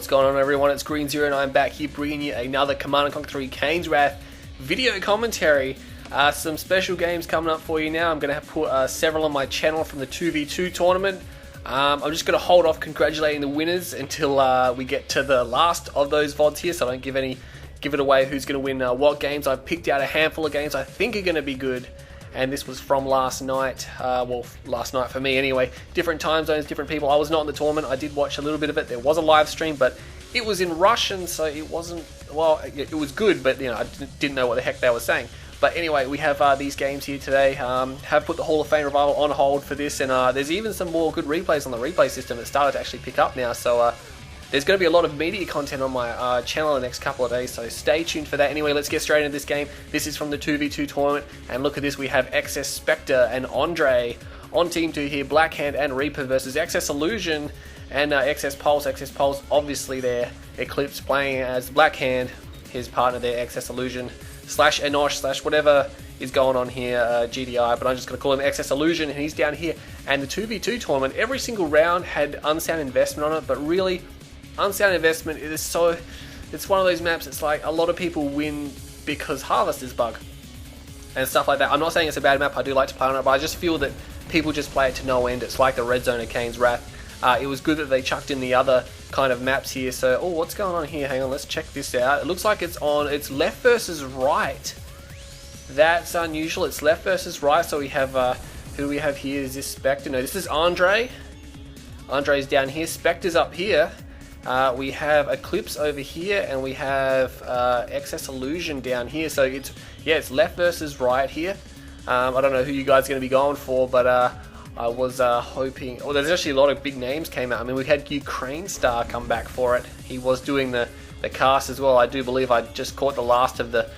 What's going on, everyone? It's Green Zero and I'm back here bringing you another Command & Conquer 3 Kane's Wrath video commentary. Some special games coming up for you now. I'm going to put several on my channel from the 2v2 tournament. I'm just going to hold off congratulating the winners until we get to the last of those VODs here, so I don't give it away who's going to win what games. I've picked out a handful of games I think are going to be good. And this was from last night, well, last night for me anyway. Different time zones, different people. I was not in the tournament. I did watch a little bit of it. There was a live stream, but it was in Russian, so it wasn't, well, it was good, but you know, I didn't know what the heck they were saying. But anyway, we have these games here today. Have put the Hall of Fame Revival on hold for this, and there's even some more good replays on the replay system that started to actually pick up now. So there's going to be a lot of media content on my channel in the next couple of days, so stay tuned for that. Anyway, let's get straight into this game. This is from the 2v2 tournament, and look at this. We have XS Spectre and Andre on Team 2 here. Blackhand and Reaper versus XS Illusion and XS Pulse. XS Pulse, obviously there. Eclipse playing as Blackhand, his partner there, XS Illusion, slash Enosh, slash whatever is going on here, GDI, but I'm just going to call him XS Illusion, and he's down here. And the 2v2 tournament, every single round had unsound investment on it, but really, unsound investment is so, it's one of those maps, it's like a lot of people win because Harvest is bug and stuff like that. I'm not saying it's a bad map, I do like to play on it, but I just feel that people just play it to no end. It's like the red zone of Kane's Wrath. It was good that they chucked in the other kind of maps here. So, oh, what's going on here? Hang on, let's check this out. It looks like it's left versus right. That's unusual. It's left versus right. So we have, who do we have here? Is this Spectre? No, this is Andre. Andre's down here. Spectre's up here. We have Eclipse over here, and we have XS Illusion down here. So it's left versus right here. I don't know who you guys are going to be going for, but I was hoping. Well, there's actually a lot of big names came out. I mean, we had Ukraine Star come back for it. He was doing the cast as well. I do believe I just caught the last of the.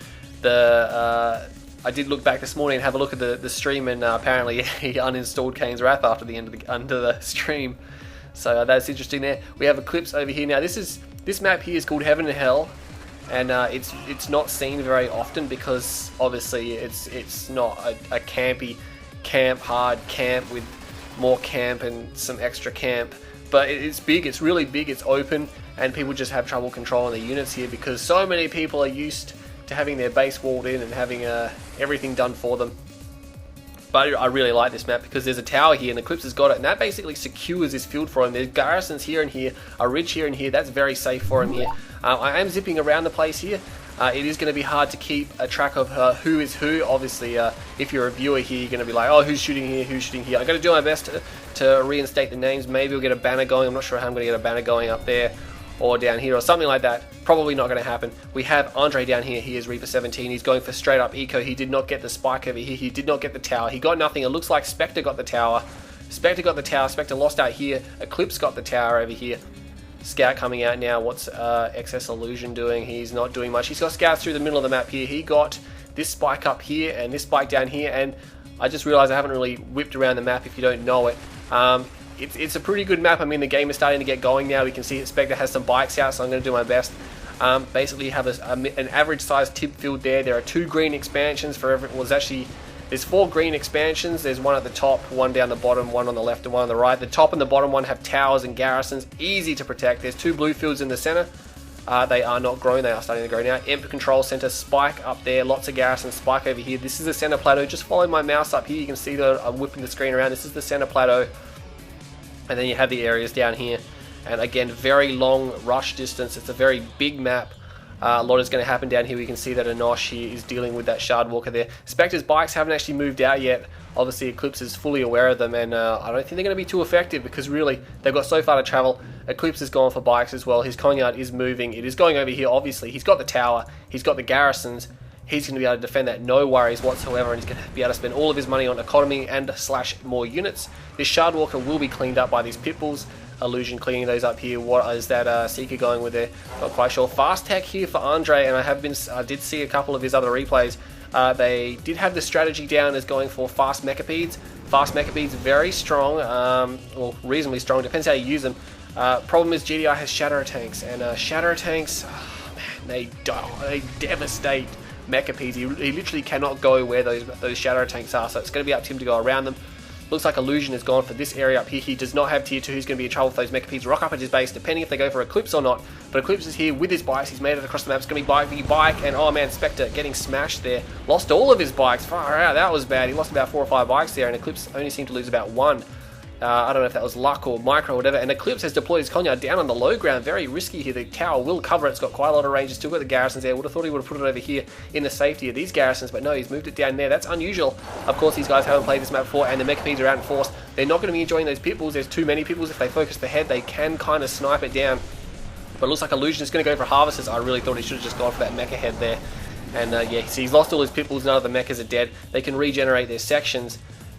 I did look back this morning and have a look at the stream, and apparently he uninstalled Kane's Wrath after the end of the stream. So that's interesting there. We have Eclipse over here. Now this map here is called Heaven and Hell, and it's not seen very often because obviously it's not a campy hard camp with more camp and some extra camp. But it's big, it's really big, it's open, and people just have trouble controlling the units here because so many people are used to having their base walled in and having everything done for them. But I really like this map because there's a tower here and Eclipse has got it, and that basically secures this field for him. There's garrisons here and here, a ridge here and here. That's very safe for him here. I am zipping around the place here. It is going to be hard to keep a track of who is who. Obviously, if you're a viewer here, you're going to be like, oh, who's shooting here, who's shooting here. I'm going to do my best to reinstate the names. Maybe we'll get a banner going. I'm not sure how I'm going to get a banner going up there or down here or something like that. Probably not going to happen. We have Andre down here. He is Reaper 17. He's going for straight up eco. He did not get the spike over here. He did not get the tower. He got nothing. It looks like Spectre got the tower. Spectre got the tower. Spectre lost out here. Eclipse got the tower over here. Scout coming out now. What's XS Illusion doing? He's not doing much. He's got scouts through the middle of the map here. He got this spike up here and this spike down here, and I just realized I haven't really whipped around the map if you don't know it. It's a pretty good map. I mean, the game is starting to get going now. We can see that Spectre has some bikes out, so I'm going to do my best. Basically, you have an average sized tip field there. There are 2 green expansions for every. Well, there's 4 green expansions. There's one at the top, one down the bottom, one on the left, and one on the right. The top and the bottom one have towers and garrisons, easy to protect. There's 2 blue fields in the center. They are not grown. They are starting to grow now. Emperor Control Center, spike up there. Lots of garrisons, spike over here. This is the center plateau. Just follow my mouse up here. You can see that I'm whipping the screen around. This is the center plateau. And then you have the areas down here. And again, very long rush distance. It's a very big map. A lot is going to happen down here. We can see that Enosh here is dealing with that Shard Walker there. Spectre's bikes haven't actually moved out yet. Obviously, Eclipse is fully aware of them, and I don't think they're going to be too effective because really, they've got so far to travel. Eclipse is going for bikes as well. His Conyard is moving. It is going over here, obviously. He's got the tower. He's got the garrisons. He's going to be able to defend that, no worries whatsoever, and he's going to be able to spend all of his money on economy and slash more units. This Shard Walker will be cleaned up by these Pitbulls. Illusion cleaning those up here. What is that Seeker going with there? Not quite sure. Fast tech here for Andre, and I did see a couple of his other replays. They did have the strategy down as going for fast mechapedes. Fast mechapedes, very strong, well, reasonably strong, depends how you use them. Problem is GDI has Shatter Tanks, and Shatter Tanks, oh, man, they devastate mechapedes. He literally cannot go where those Shatter Tanks are, so it's going to be up to him to go around them. Looks like Illusion is gone for this area up here. He does not have tier 2. He's going to be in trouble with those Mechapedes. Rock up at his base, depending if they go for Eclipse or not. But Eclipse is here with his bikes. He's made it across the map. It's going to be bike, and oh man, Spectre getting smashed there. Lost all of his bikes. Far out, that was bad. He lost about 4 or 5 bikes there, and Eclipse only seemed to lose about 1. I don't know if that was luck or micro or whatever. And Eclipse has deployed his Conyard down on the low ground. Very risky here. The tower will cover it. It's got quite a lot of range. It's still got the garrisons there. Would have thought he would have put it over here in the safety of these garrisons, but no, he's moved it down there. That's unusual. Of course, these guys haven't played this map before, and the Mechapedes are out in force. They're not going to be enjoying those pit bulls. There's too many pit bulls. If they focus the head, they can kind of snipe it down. But it looks like Illusion is going to go for Harvesters. I really thought he should have just gone for that mecha head there. And yeah, see, he's lost all his pit bulls. None of the mechas are dead. They can regenerate their sections.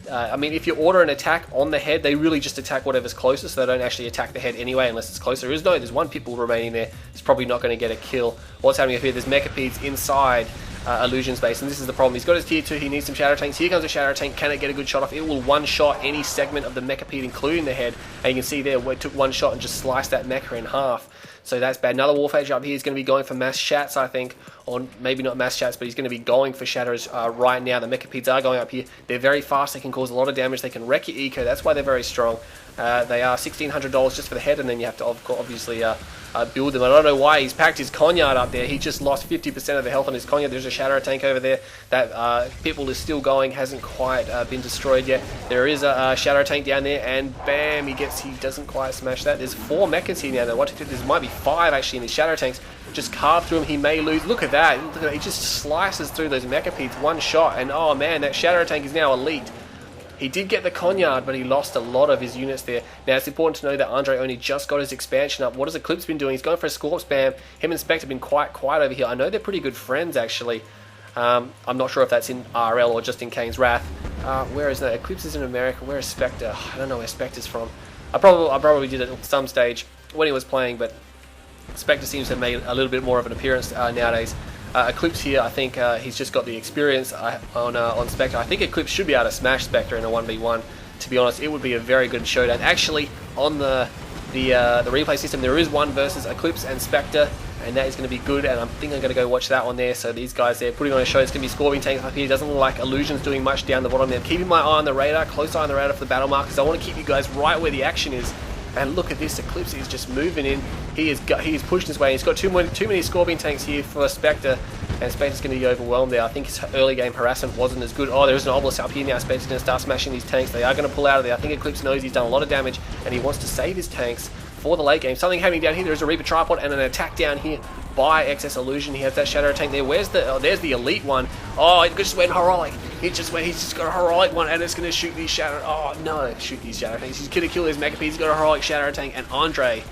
I mean, if you order an attack on the head, they really just attack whatever's closest, so they don't actually attack the head anyway unless it's closer. There's one pit bull remaining there. It's probably not going to get a kill. What's happening up here? There's Mechapedes inside Illusion's base, and this is the problem. He's got his tier 2, he needs some Shadow Tanks. Here comes a Shadow Tank. Can it get a good shot off? It will one-shot any segment of the Mechapede, including the head. And you can see there, where it took one shot and just sliced that mecha in half. So that's bad. Another Warphage up here is going to be going for mass shats, I think. Or maybe not mass shats, but he's going to be going for shatters right now. The Mechapedes are going up here. They're very fast. They can cause a lot of damage. They can wreck your eco. That's why they're very strong. They are $1,600 just for the head, and then you have to obviously build them. I don't know why he's packed his Conyard up there. He just lost 50% of the health on his Conyard. There's a Shadow Tank over there. That Pitbull is still going, hasn't quite been destroyed yet. There is a Shadow Tank down there, and bam, he doesn't quite smash that. There's 4 mechas here now. There might be 5 actually in these Shadow Tanks. Just carve through him, he may lose. Look at that. Look at that. He just slices through those Mechapedes one shot, and oh man, that Shadow Tank is now elite. He did get the Conyard, but he lost a lot of his units there. Now, it's important to know that Andre only just got his expansion up. What has Eclipse been doing? He's going for a Scorp spam. Him and Spectre have been quite quiet over here. I know they're pretty good friends, actually. I'm not sure if that's in RL or just in Kane's Wrath. Where is that? Eclipse is in America. Where is Spectre? I don't know where Spectre's from. I probably did it at some stage when he was playing, but Spectre seems to have made a little bit more of an appearance nowadays. Eclipse here, I think he's just got the experience on Spectre. I think Eclipse should be able to smash Spectre in a 1v1. To be honest, it would be a very good showdown. Actually, on the replay system, there is one versus Eclipse and Spectre, and that is going to be good, and I think I'm going to go watch that one there. So these guys there putting on a show. It's going to be Scorpion Tanks up here. Doesn't look like Illusion's doing much down the bottom there. Keeping my eye on the radar, close eye on the radar for the battle markers. I want to keep you guys right where the action is. And look at this, Eclipse is just moving in. He is pushing his way. He's got too many Scorpion Tanks here for Spectre, and Spectre's going to be overwhelmed there. I think his early game harassment wasn't as good. Oh, there is an Obelisk up here now. Spectre's going to start smashing these tanks. They are going to pull out of there. I think Eclipse knows he's done a lot of damage, and he wants to save his tanks for the late game. Something happening down here. There is a Reaper Tripod and an attack down here by Excess Illusion. He has that Shadow Tank there. Where's the? Oh, there's the elite one. Oh, it just went heroic. He's just got a heroic one, and it's going to shoot these Shadow. Oh no, shoot these Shadow Tanks. He's going to kill his Mechapedes. He's got a heroic Shadow Tank, and Andre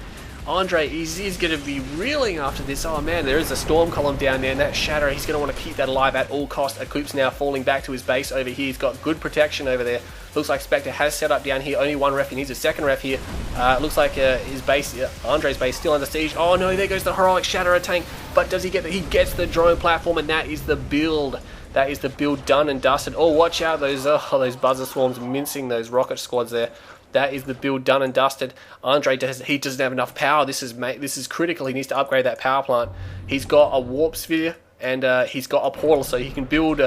he's going to be reeling after this. Oh man, there is a Storm Column down there, and that Shadow, he's going to want to keep that alive at all costs. Eclipse now falling back to his base over here. He's got good protection over there. Looks like Spectre has set up down here. Only one ref. He needs a second ref here. Looks like his base, Andre's base, still under siege. Oh no, there goes the heroic Shadow Tank. But does he get He gets the drone platform, and that is the build. That is the build done and dusted. Oh, watch out, those Buzzer Swarms mincing those rocket squads there. That is the build done and dusted. Andre doesn't have enough power. This is critical. He needs to upgrade that power plant. He's got a warp sphere, and he's got a portal, so he can build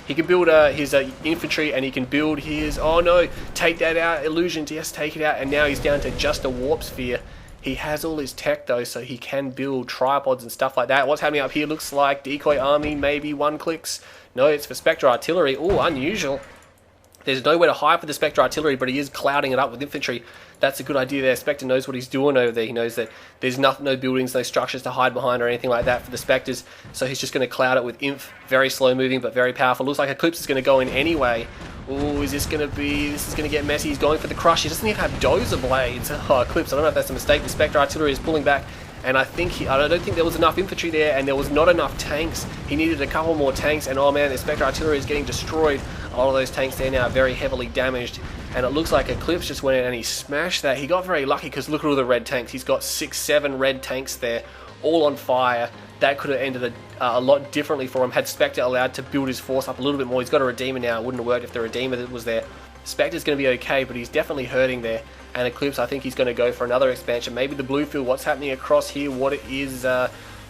his infantry, and he can build his. Oh no! Take that out, Illusion. Yes, take it out, and now he's down to just a warp sphere. He has all his tech though, so he can build tripods and stuff like that. What's happening up here looks like Decoy Army, maybe 1-clicks. No, it's for Spectre Artillery. Oh, unusual. There's nowhere to hide for the Spectre Artillery, but he is clouding it up with infantry. That's a good idea there. Spectre knows what he's doing over there. He knows that there's no buildings, no structures to hide behind or anything like that for the Spectres. So he's just going to cloud it with inf. Very slow moving, but very powerful. Looks like Eclipse is going to go in anyway. Oh, this is going to get messy. He's going for the crush. He doesn't even have Dozer Blades. Oh, Eclipse, I don't know if that's a mistake. The Spectre Artillery is pulling back. And I don't think there was enough infantry there, and there was not enough tanks. He needed a couple more tanks, and oh man, the Spectre Artillery is getting destroyed. A lot of those tanks there now are very heavily damaged, and it looks like Eclipse just went in and he smashed that. He got very lucky because look at all the red tanks. He's got 6-7 red tanks there, all on fire. That could have ended a lot differently for him had Spectre allowed to build his force up a little bit more. He's got a Redeemer now. It wouldn't have worked if the Redeemer that was there. Spectre's going to be okay, but he's definitely hurting there. And Eclipse, I think he's going to go for another expansion. Maybe the blue field. What's happening across here? What it is?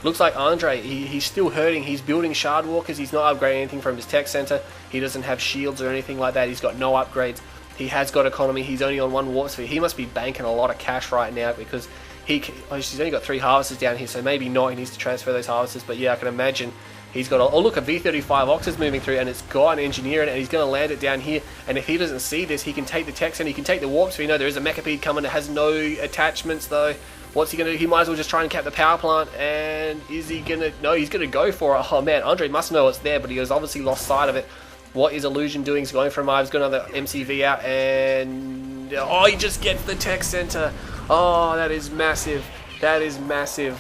Looks like Andre, he's still hurting. He's building Shardwalkers. He's not upgrading anything from his tech center. He doesn't have shields or anything like that. He's got no upgrades. He has got economy. He's only on 1 warp sphere. He must be banking a lot of cash right now because he's only got 3 harvesters down here, so maybe not. He needs to transfer those harvesters, but yeah, I can imagine he's got oh look, a V35 Ox is moving through, and it's got an engineer in it, and he's going to land it down here, and if he doesn't see this, he can take the Texan, he can take the warp sphere. You know, there is a Mechapede coming that has no attachments though. What's he going to do? He might as well just try and cap the power plant, and is he going to... No, he's going to go for it. Oh man, Andre must know it's there, but he has obviously lost sight of it. What is Illusion doing? He's going for a mile, he's got another MCV out, and... Oh, he just gets the tech center. Oh, that is massive. That is massive.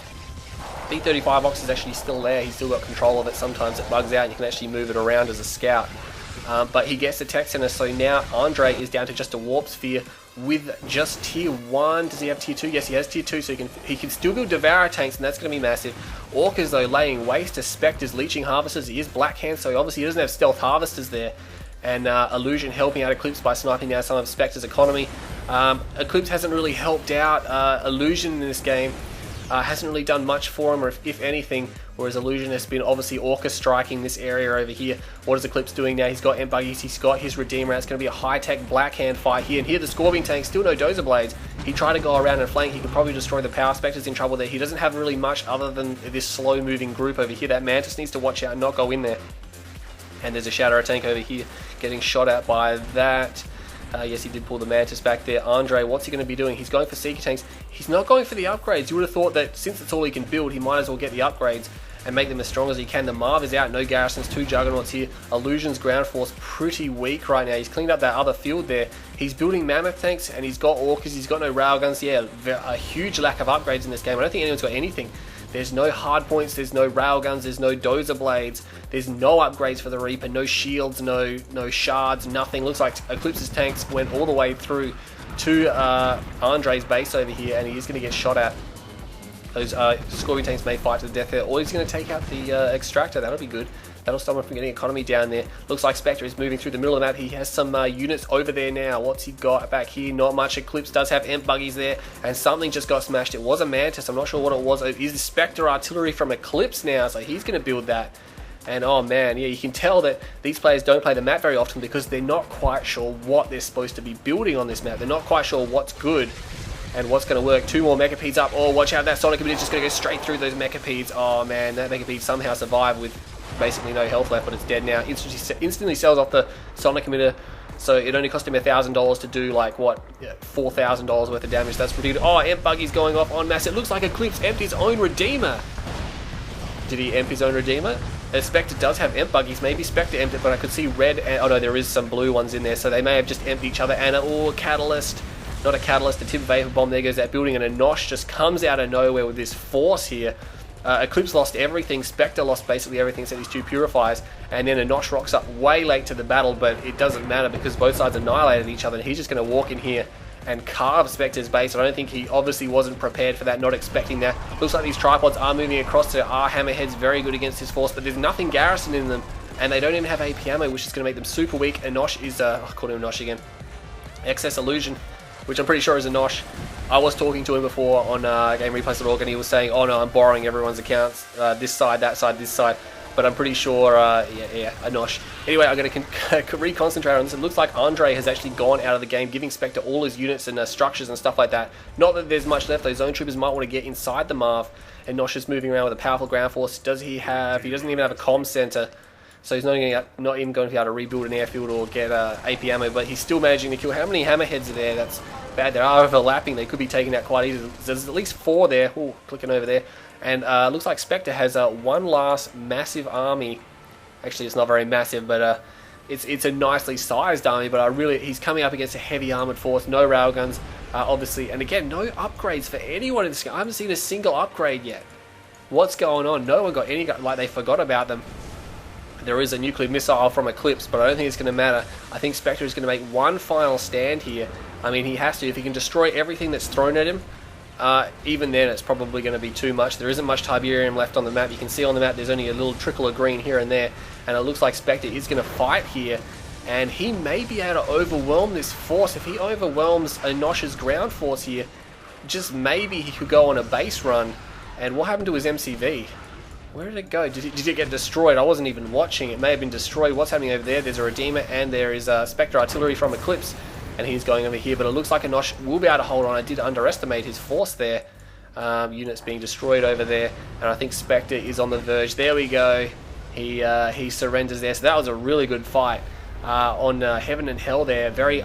B35 Ox is actually still there. He's still got control of it. Sometimes it bugs out. You can actually move it around as a scout. But he gets the tech center, so now Andre is down to just a warp sphere with just tier 1. Does he have tier 2? Yes, he has tier 2, so he can still build Devourer tanks, and that's going to be massive. Orcas, though, laying waste to Spectres, leeching harvesters. He is Blackhand, so obviously he doesn't have stealth harvesters there. And Illusion helping out Eclipse by sniping down some of Spectre's economy. Eclipse hasn't really helped out Illusion in this game. Hasn't really done much for him, or if anything, whereas Illusion has been obviously Orca striking this area over here. What is Eclipse doing now? He's got M-Buggies, he's got his Redeemer. It's going to be a high-tech Blackhand fight here, and here the Scorpion tank, still no Dozer Blades. He tried to go around and flank, he could probably destroy the Power. Spectre's in trouble there. He doesn't have really much other than this slow-moving group over here. That Mantis needs to watch out and not go in there. And there's a Shadow tank over here getting shot at by that. Yes, he did pull the Mantis back there. Andre, what's he going to be doing? He's going for Seeker tanks. He's not going for the upgrades. You would have thought that since it's all he can build, he might as well get the upgrades and make them as strong as he can. The Marv is out, no Garrisons, 2 Juggernauts here. Illusion's ground force pretty weak right now. He's cleaned up that other field there. He's building Mammoth tanks, and he's got Orcas, he's got no railguns. Yeah, a huge lack of upgrades in this game. I don't think anyone's got anything. There's no hard points, there's no railguns, there's no Dozer Blades, there's no upgrades for the Reaper, no shields, no shards, nothing. Looks like Eclipse's tanks went all the way through to Andre's base over here, and he is going to get shot at. Those Scorpion tanks may fight to the death there, or he's going to take out the Extractor. That'll be good. That'll stop him from getting economy down there. Looks like Spectre is moving through the middle of the map. He has some units over there now. What's he got back here? Not much. Eclipse does have Imp Buggies there, and something just got smashed. It was a Mantis. I'm not sure what it was. It is the Spectre artillery from Eclipse now, so he's going to build that. And oh man, yeah, you can tell that these players don't play the map very often because they're not quite sure what they're supposed to be building on this map. They're not quite sure what's good and what's going to work. 2 more Mechapedes up. Oh, watch out. That Sonic Emitter is just going to go straight through those Mechapedes. Oh man, that Mechapede somehow survived with basically no health left, but it's dead now. Instantly sells off the Sonic Emitter, so it only cost him $1,000 to do like what, $4,000 worth of damage. That's ridiculous. Oh, Imp Buggy's going off en masse. It looks like Eclipse emptied his own Redeemer. Did he empt his own Redeemer? Spectre does have Imp Buggies. Maybe Spectre emptied, but I could see red. And, oh no, there is some blue ones in there, so they may have just emptied each other. And a Catalyst. Not a Catalyst, a Tip Vapor Bomb. There goes that building, and a Nosh just comes out of nowhere with this force here. Eclipse lost everything, Spectre lost basically everything except these 2 Purifiers, and then a Nosh rocks up way late to the battle, but it doesn't matter because both sides annihilated each other, and he's just going to walk in here and carve Spectre's base. I don't think he obviously wasn't prepared for that, not expecting that. Looks like these tripods are moving across to our Hammerheads, very good against his force, but there's nothing garrisoned in them, and they don't even have AP ammo, which is going to make them super weak. And Nosh is, I called him Nosh again, Excess Illusion, which I'm pretty sure is a Nosh. I was talking to him before on GameReplays.org, and he was saying, oh no, I'm borrowing everyone's accounts, this side, that side, this side, but I'm pretty sure, yeah, a Nosh. Anyway, I'm going to reconcentrate on this. It looks like Andre has actually gone out of the game, giving Spectre all his units and structures and stuff like that. Not that there's much left. Those Zone Troopers might want to get inside the Marv, and Nosh is moving around with a powerful ground force. Does he have... He doesn't even have a comm center, so he's not even going to be able to rebuild an airfield or get AP ammo, but he's still managing to kill. How many Hammerheads are there? That's bad. They are overlapping. They could be taken out quite easily. There's at least 4 there. Ooh, clicking over there. And looks like Spectre has one last massive army. Actually, it's not very massive, but it's a nicely sized army. But he's coming up against a heavy armored force. No railguns, obviously. And again, no upgrades for anyone in this game. I haven't seen a single upgrade yet. What's going on? No one got any. Like they forgot about them. There is a nuclear missile from Eclipse, but I don't think it's going to matter. I think Spectre is going to make one final stand here. I mean, he has to. If he can destroy everything that's thrown at him, even then it's probably going to be too much. There isn't much Tiberium left on the map. You can see on the map there's only a little trickle of green here and there, and it looks like Spectre is going to fight here, and he may be able to overwhelm this force. If he overwhelms a Nosh's ground force here, just maybe he could go on a base run. And what happened to his MCV? Where did it go? Did it get destroyed? I wasn't even watching. It may have been destroyed. What's happening over there? There's a Redeemer, and there is Spectre artillery from Eclipse. and he's going over here. But it looks like Enosh will be able to hold on. I did underestimate his force there. Units being destroyed over there, and I think Spectre is on the verge. There we go. He surrenders there. So that was a really good fight on Heaven and Hell there. Very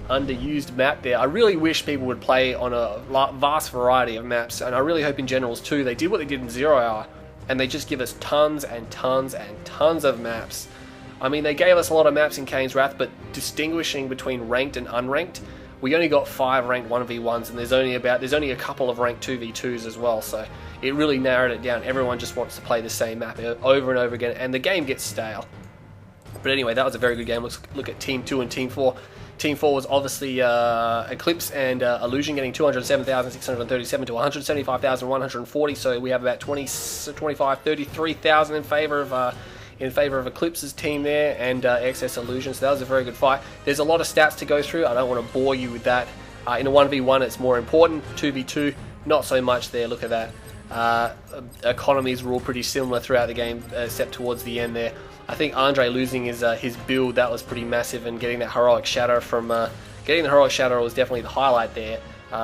underused map there. I really wish people would play on a vast variety of maps, and I really hope in Generals too. They did what they did in 0 Hour, and they just give us tons and tons and tons of maps. I mean, they gave us a lot of maps in Kane's Wrath, but distinguishing between ranked and unranked, we only got 5 ranked 1v1s, and there's only a couple of ranked 2v2s as well, so it really narrowed it down. Everyone just wants to play the same map over and over again, and the game gets stale. But anyway, that was a very good game. Let's look at Team 2 and Team 4. Team 4 was obviously Eclipse and Illusion, getting 207,637 to 175,140, so we have about 25, 33,000 in favour of Eclipse's team there, and XS Illusion, so that was a very good fight. There's a lot of stats to go through. I don't want to bore you with that. In a 1v1 it's more important, 2v2 not so much there. Look at that. Economies were all pretty similar throughout the game, except towards the end there. I think Andre losing his build, that was pretty massive, and getting that Heroic Shatter getting the Heroic Shatter was definitely the highlight there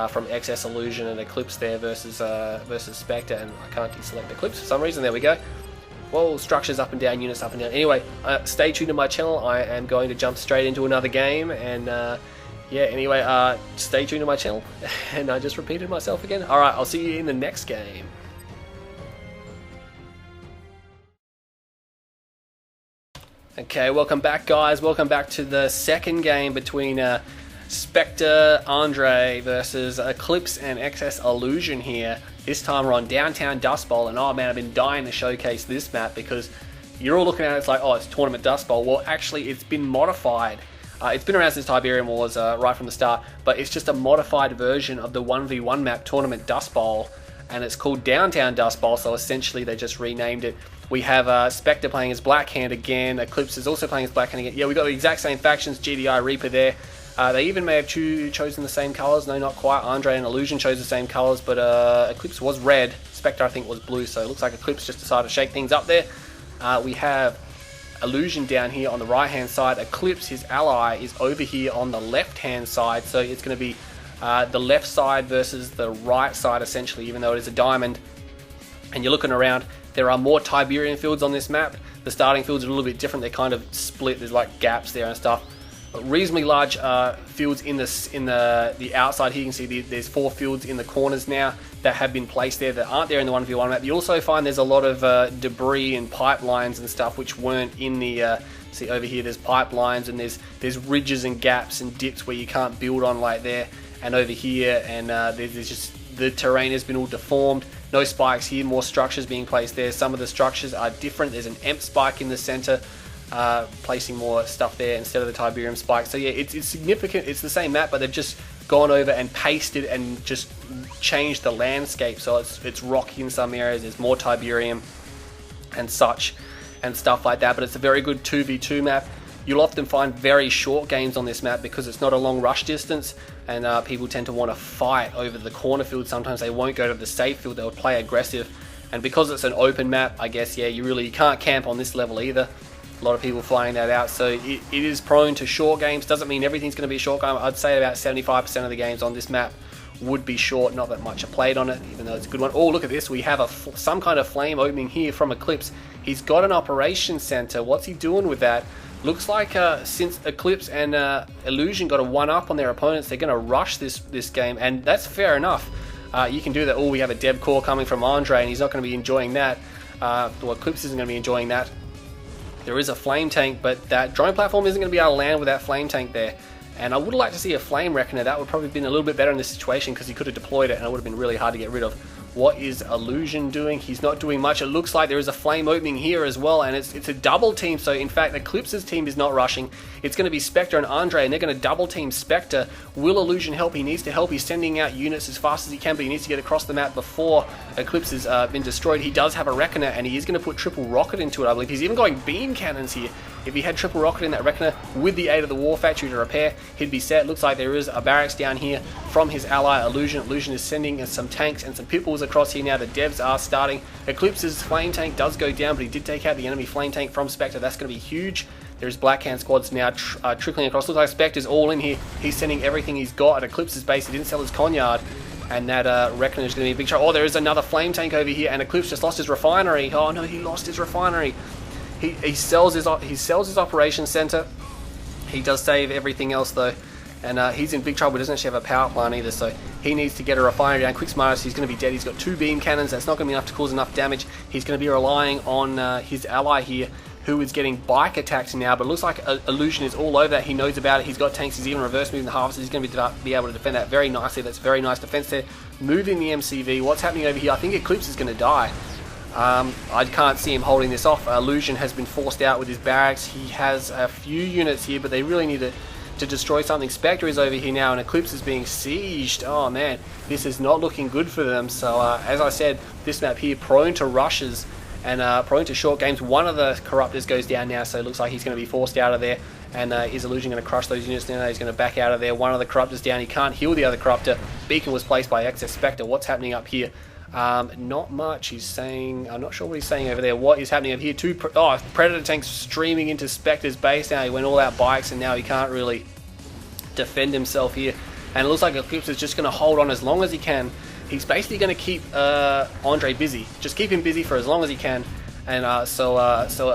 from XS Illusion and Eclipse there versus Spectre, and I can't deselect Eclipse for some reason. There we go. Well, structures up and down, units up and down. Anyway, stay tuned to my channel. I am going to jump straight into another game, and yeah, anyway, stay tuned to my channel. And I just repeated myself again. Alright, I'll see you in the next game. Okay, welcome back, guys. Welcome back to the second game between Spectre Andre versus Eclipse and XS Illusion here. This time we're on Downtown Dust Bowl, and oh man, I've been dying to showcase this map because you're all looking at it, it's like, oh, it's Tournament Dust Bowl. Well, actually, it's been modified. It's been around since Tiberium Wars right from the start, but it's just a modified version of the 1v1 map Tournament Dust Bowl, and it's called Downtown Dust Bowl, so essentially they just renamed it. We have Spectre playing as Black Hand again, Eclipse is also playing as Black Hand again. Yeah, we got the exact same factions, GDI, Reaper there. They even may have chosen the same colours. No, not quite. Andre and Illusion chose the same colours, but Eclipse was red. Spectre, I think, was blue, so it looks like Eclipse just decided to shake things up there. We have Illusion down here on the right-hand side. Eclipse, his ally, is over here on the left-hand side, so it's going to be the left side versus the right side, essentially, even though it is a diamond. And you're looking around, there are more Tiberian fields on this map. The starting fields are a little bit different. They're kind of split. There's like gaps there and stuff. Reasonably large fields in the outside here. You can see there's 4 fields in the corners now that have been placed there that aren't there in the 1v1 map. You also find there's a lot of debris and pipelines and stuff which weren't in the see over here there's pipelines, and there's ridges and gaps and dips where you can't build on like there, and over here, and there's just the terrain has been all deformed. No spikes here, more structures being placed there. Some of the structures are different. There's an EMP spike in the center, placing more stuff there instead of the Tiberium spike. So yeah, it's significant. It's the same map, but they've just gone over and pasted and just changed the landscape. So it's rocky in some areas. There's more Tiberium and such and stuff like that. But it's a very good 2v2 map. You'll often find very short games on this map because it's not a long rush distance, and people tend to want to fight over the corner field. Sometimes they won't go to the safe field, they'll play aggressive. And because it's an open map, I guess, yeah, you can't camp on this level either. A lot of people flying that out, so it is prone to short games. Doesn't mean everything's going to be a short game. I'd say about 75% of the games on this map would be short. Not that much are played on it, even though it's a good one. Oh, look at this. We have some kind of flame opening here from Eclipse. He's got an operations center. What's he doing with that? Looks like since Eclipse and Illusion got a 1-up on their opponents, they're going to rush this game, and that's fair enough. You can do that. Oh, we have a Dev Core coming from Andre, and he's not going to be enjoying that. Well, Eclipse isn't going to be enjoying that. There is a flame tank, but that drone platform isn't going to be able to land with that flame tank there. And I would like to see a flame reckoner. That would probably have been a little bit better in this situation because he could have deployed it, and it would have been really hard to get rid of. What is Illusion doing? He's not doing much. It looks like there is a flame opening here as well, and it's a double team. So in fact, Eclipse's team is not rushing. It's going to be Spectre and Andre, and they're going to double team Spectre. Will Illusion help? He needs to help. He's sending out units as fast as he can, but he needs to get across the map before Eclipse has been destroyed. He does have a Reckoner, and he is going to put triple rocket into it, I believe. He's even going beam cannons here. If he had triple rocket in that Reckoner with the aid of the War Factory to repair, he'd be set. Looks like there is a barracks down here from his ally Illusion. Illusion is sending some tanks and some pitbulls across here now. The devs are starting. Eclipse's flame tank does go down, but he did take out the enemy flame tank from Spectre. That's going to be huge. There's Black Hand squads now trickling across. Looks like Spectre's all in here. He's sending everything he's got at Eclipse's base. He didn't sell his Conyard. And that Reckoner is going to be a big trouble. Oh, there is another flame tank over here, and Eclipse just lost his refinery. Oh no, he lost his refinery. He sells his operations center. He does save everything else though, and he's in big trouble. He doesn't actually have a power plant either, so he needs to get a refinery down. Quick Smartest, he's going to be dead. He's got 2 beam cannons. That's not going to be enough to cause enough damage. He's going to be relying on his ally here, who is getting bike attacked now, but it looks like Illusion is all over that. He knows about it. He's got tanks. He's even reverse moving the harvesters. He's going to be able to defend that very nicely. That's very nice defense there. Moving the MCV. What's happening over here? I think Eclipse is going to die. I can't see him holding this off. Illusion has been forced out with his barracks. He has a few units here, but they really need to destroy something. Spectre is over here now, and Eclipse is being sieged. Oh man, this is not looking good for them. So as I said, this map here, prone to rushes and prone to short games. One of the Corruptors goes down now, so it looks like he's going to be forced out of there. And is Illusion going to crush those units now? He's going to back out of there. One of the Corruptors down. He can't heal the other Corruptor. Beacon was placed by Excess Spectre. What's happening up here? Not much. He's saying, I'm not sure what he's saying over there. What is happening over here? Predator tanks streaming into Spectre's base now. He went all out bikes, and now he can't really defend himself here. And it looks like Eclipse is just going to hold on as long as he can. He's basically going to keep Andre busy. Just keep him busy for as long as he can. And so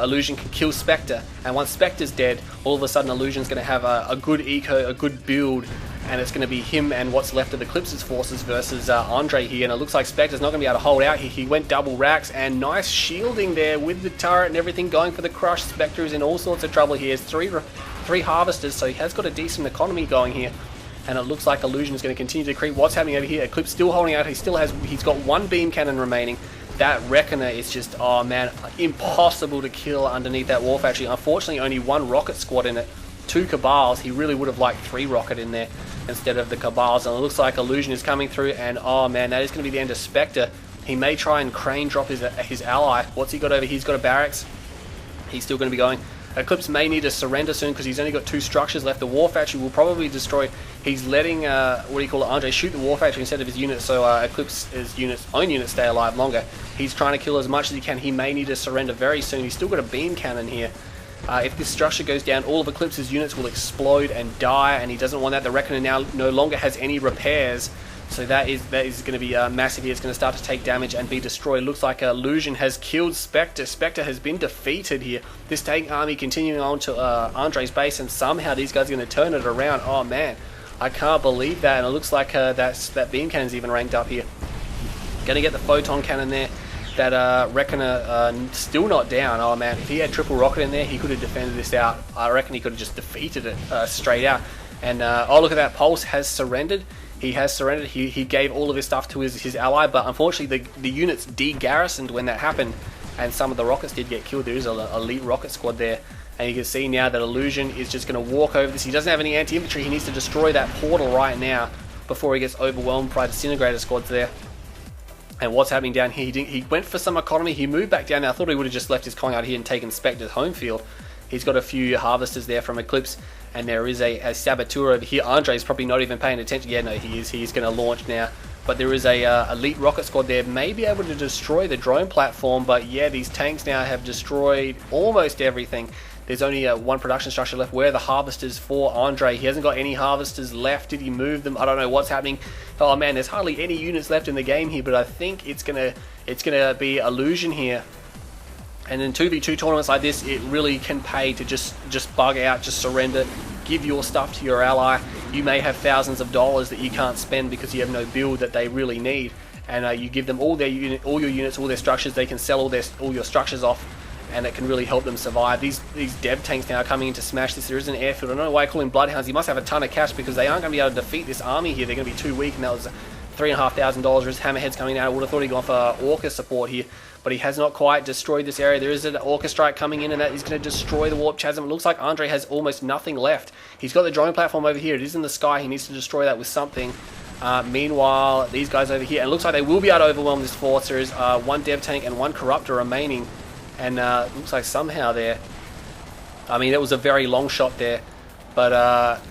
Illusion can kill Spectre. And once Spectre's dead, all of a sudden Illusion's going to have a good eco, a good build, and it's going to be him and what's left of Eclipse's forces versus Andre here. And it looks like Spectre's not going to be able to hold out here. He went double racks, and nice shielding there with the turret and everything going for the crush. Spectre is in all sorts of trouble here. He has three harvesters, so he has got a decent economy going here. And it looks like Illusion is going to continue to creep. What's happening over here? Eclipse still holding out. He's got 1 beam cannon remaining. That Reckoner is just, oh man, impossible to kill underneath that War Factory. Unfortunately, only 1 rocket squad in it. 2 Cabals. He really would have liked 3 rocket in there instead of the Cabals. And it looks like Illusion is coming through, and oh man, that is going to be the end of Spectre. He may try and crane drop his ally. What's he got over here? He's got a barracks. He's still going to be going. Eclipse may need to surrender soon because he's only got 2 structures left. The War Factory will probably destroy. He's letting, Andre shoot the War Factory instead of his units, so Eclipse's own units stay alive longer. He's trying to kill as much as he can. He may need to surrender very soon. He's still got a beam cannon here. If this structure goes down, all of Eclipse's units will explode and die, and he doesn't want that. The Reckoner now no longer has any repairs, so that is going to be massive here. It's going to start to take damage and be destroyed. Looks like Illusion has killed Spectre. Spectre has been defeated here. This tank army continuing on to Andre's base, and somehow these guys are going to turn it around. Oh man, I can't believe that. And it looks like that beam cannon's even ranked up here. Going to get the photon cannon there. That Reckoner still not down. Oh man, if he had triple rocket in there, he could have defended this out. I reckon he could have just defeated it straight out. And oh, look at that, Pulse has surrendered. He has surrendered. He gave all of his stuff to his ally, but unfortunately the units de-garrisoned when that happened, and some of the rockets did get killed. There is an elite rocket squad there, and you can see now that Illusion is just going to walk over this. He doesn't have any anti-infantry. He needs to destroy that portal right now before he gets overwhelmed by disintegrator squads there. And what's happening down here? He went for some economy. He moved back down there. I thought he would have just left his Kong out here and taken Spectre's home field. He's got a few harvesters there from Eclipse, and there is a saboteur over here. Andre's probably not even paying attention. Yeah, no, he is. He's going to launch now. But there is a elite rocket squad there. May be able to destroy the drone platform, but yeah, these tanks now have destroyed almost everything. There's only 1 production structure left. Where are the harvesters for Andre? He hasn't got any harvesters left. Did he move them? I don't know what's happening. Oh man, there's hardly any units left in the game here, but I think it's gonna be Illusion here. And in 2v2 tournaments like this, it really can pay to just bug out, just surrender, give your stuff to your ally. You may have thousands of dollars that you can't spend because you have no build that they really need, and you give them all your units, all their structures. They can sell all your structures off, and it can really help them survive. These dev tanks now are coming in to smash this. There is an airfield. I don't know why I call him Bloodhounds. He must have a ton of cash because they aren't going to be able to defeat this army here. They're going to be too weak, and that was $3,500. His Hammerhead's coming out. I would have thought he'd gone for Orca support here, but he has not quite destroyed this area. There is an Orca strike coming in, and that is going to destroy the Warp Chasm. It looks like Andre has almost nothing left. He's got the drone platform over here. It is in the sky. He needs to destroy that with something. Meanwhile, these guys over here, and it looks like they will be able to overwhelm this force. There is 1 dev tank and 1 corruptor remaining, and looks like somehow they're I mean, it was a very long shot there, but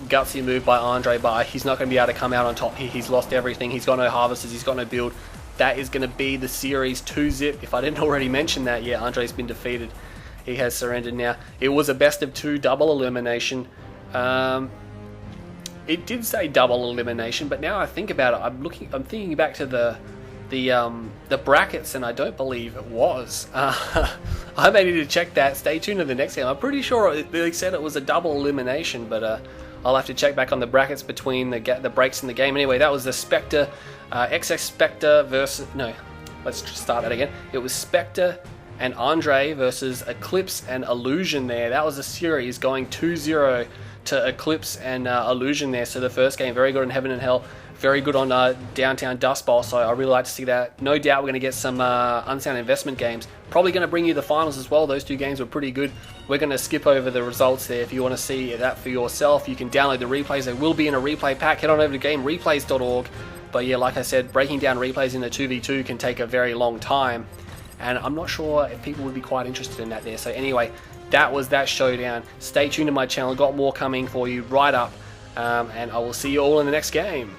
gutsy move by Andre, but he's not going to be able to come out on top here. He's lost everything. He's got no harvesters. He's got no build. That is going to be the series 2-zip. If I didn't already mention that, yeah, Andre's been defeated. He has surrendered now. It was a best of 2 double elimination. It did say double elimination, but now I think about it, I'm thinking back to the brackets, and I don't believe it was. I may need to check that. Stay tuned to the next game. I'm pretty sure they said it was a double elimination, but I'll have to check back on the brackets between the breaks in the game. Anyway, that was the Spectre, XX Spectre versus... No, let's just start that again. It was Spectre and Andre versus Eclipse and Illusion there. That was a series going 2-0 to Eclipse and Illusion there. So the first game, very good on Heaven and Hell, very good on Downtown Dust Bowl, so I really like to see that. No doubt we're going to get some Unsound Investment games. Probably going to bring you the finals as well. Those 2 games were pretty good. We're going to skip over the results there. If you want to see that for yourself, you can download the replays. They will be in a replay pack. Head on over to gamereplays.org. But yeah, like I said, breaking down replays in the 2v2 can take a very long time, and I'm not sure if people would be quite interested in that there. So anyway, that was that showdown. Stay tuned to my channel. Got more coming for you right up, and I will see you all in the next game.